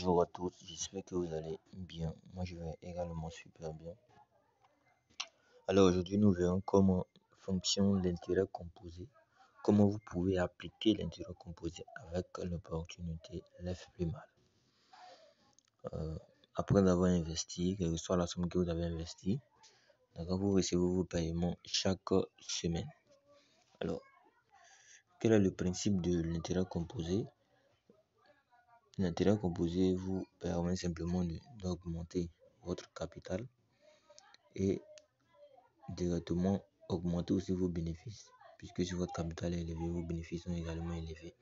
Bonjour à tous, j'espère que vous allez bien. Moi, je vais également super bien. Alors aujourd'hui, nous verrons comment fonctionne l'intérêt composé, comment vous pouvez appliquer l'intérêt composé avec l'opportunité lève plus mal. Après avoir investi, quelle que soit la somme que vous avez investie, vous recevez vos paiements chaque semaine. Alors, quel est le principe de l'intérêt composé? L'intérêt composé vous permet simplement d'augmenter votre capital et directement augmenter aussi vos bénéfices, puisque si votre capital est élevé, vos bénéfices sont également élevés.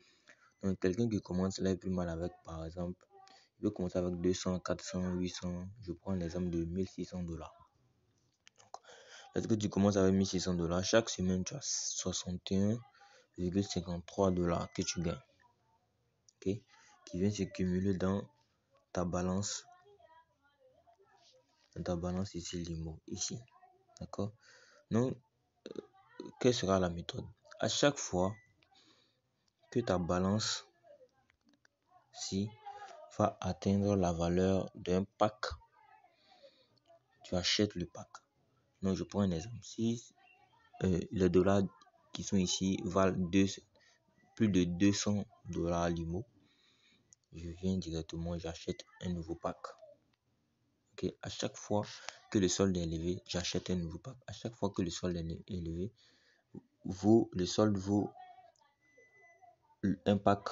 Donc, quelqu'un qui commence là plus mal avec, par exemple, il peut commencer avec 200, 400, 800. Je prends l'exemple de $1,600. Donc, lorsque tu commences avec $1,600, chaque semaine, tu as $61,53 que tu gagnes, qui vient se cumuler dans ta balance ici, l'IMO, ici. D'accord? Donc, quelle sera la méthode? À chaque fois que ta balance va atteindre la valeur d'un pack, tu achètes le pack. Donc, je prends un exemple. Si les dollars qui sont ici valent plus de $200 l'IMO, je viens directement, j'achète un nouveau pack. À chaque fois que le solde est élevé, j'achète un nouveau pack. À chaque fois que le solde est élevé, le solde vaut un pack,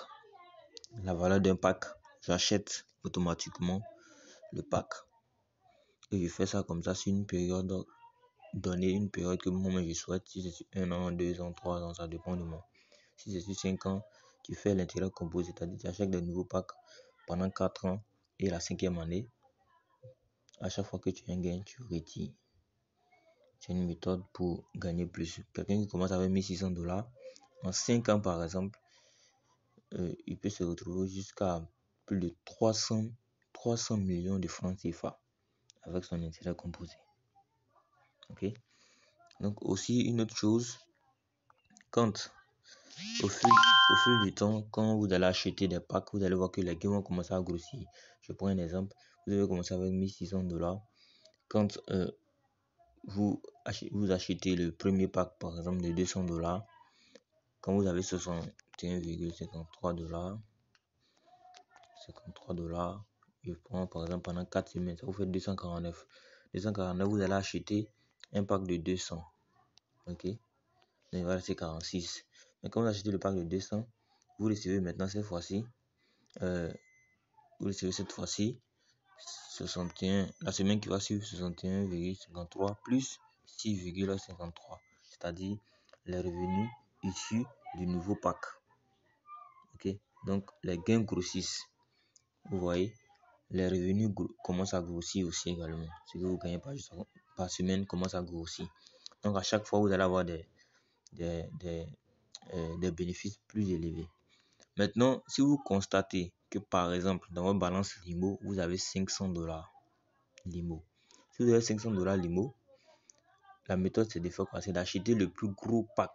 la valeur d'un pack, j'achète automatiquement le pack. Et je fais ça comme ça sur une période donnée, une période que moi je souhaite. Si c'est sur 1 an, 2 ans, 3 ans, ça dépend de moi. Si c'est sur 5 ans, tu fais l'intérêt composé, c'est-à-dire tu achètes des nouveaux packs pendant 4 ans et la 5e année, à chaque fois que tu as un gain, tu retires. C'est une méthode pour gagner plus. Quelqu'un qui commence avec $1,600, en 5 ans par exemple, il peut se retrouver jusqu'à plus de 300 millions de francs CFA avec son intérêt composé. Donc aussi une autre chose, quand au fil du temps, quand vous allez acheter des packs, vous allez voir que les gains vont commencer à grossir. Je prends un exemple, vous avez commencé avec $1,600. Quand vous achetez le premier pack par exemple de $200, quand vous avez $61,53, je prends par exemple pendant 4 semaines, ça vous fait 249. Vous allez acheter un pack de 200. Donc il va rester 46. Mais quand vous achetez le pack de 200, vous recevez maintenant cette fois-ci, 61, la semaine qui va suivre 61,53 plus 6,53, c'est-à-dire les revenus issus du nouveau pack. Donc les gains grossissent. Vous voyez, les revenus commencent à grossir aussi également. Ce que vous gagnez par semaine commence à grossir. Donc à chaque fois, vous allez avoir des bénéfices plus élevés. Maintenant, si vous constatez que par exemple dans votre balance LIMO, vous avez $500 LIMO. Si vous avez $500 LIMO, la méthode c'est de faire quoi? C'est d'acheter le plus gros pack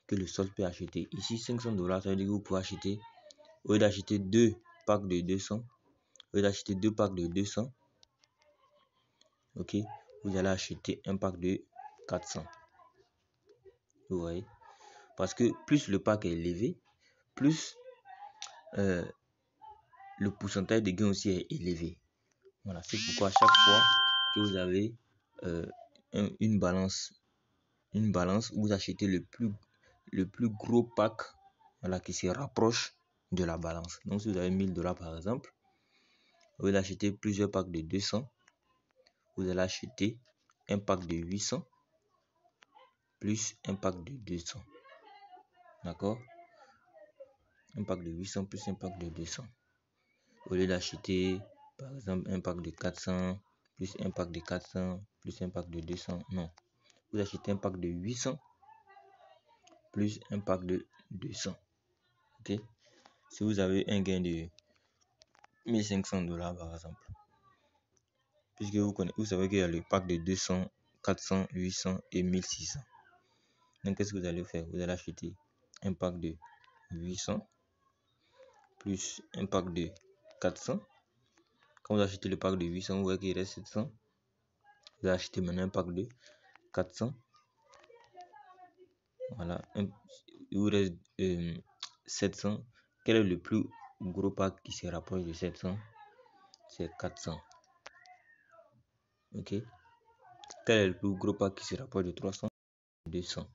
que le solde peut acheter. Ici, $500, ça veut dire que vous pouvez acheter, au lieu d'acheter 2 packs de 200, vous allez acheter un pack de 400. Vous voyez? Parce que plus le pack est élevé, plus le pourcentage de gain aussi est élevé. Voilà, c'est pourquoi à chaque fois que vous avez une balance, vous achetez le plus gros pack, qui se rapproche de la balance. Donc si vous avez $1,000 par exemple, vous allez acheter plusieurs packs de 200, vous allez acheter un pack de 800 plus un pack de 200. D'accord? Un pack de 800 plus un pack de 200. Au lieu d'acheter par exemple un pack de 400 plus un pack de 400 plus un pack de 200, non. Vous achetez un pack de 800 plus un pack de 200. Si vous avez un gain de $1,500 par exemple, puisque vous savez qu'il y a le pack de 200, 400, 800 et 1,600. Donc qu'est-ce que vous allez faire? Vous allez acheter un pack de 800 plus un pack de 400. Quand vous achetez le pack de 800, vous voyez qu'il reste 700. Vous achetez maintenant un pack de 400. Voilà, il vous reste 700. Quel est le plus gros pack qui se rapproche de 700? C'est 400. Ok. Quel est le plus gros pack qui se rapproche de 300? 200.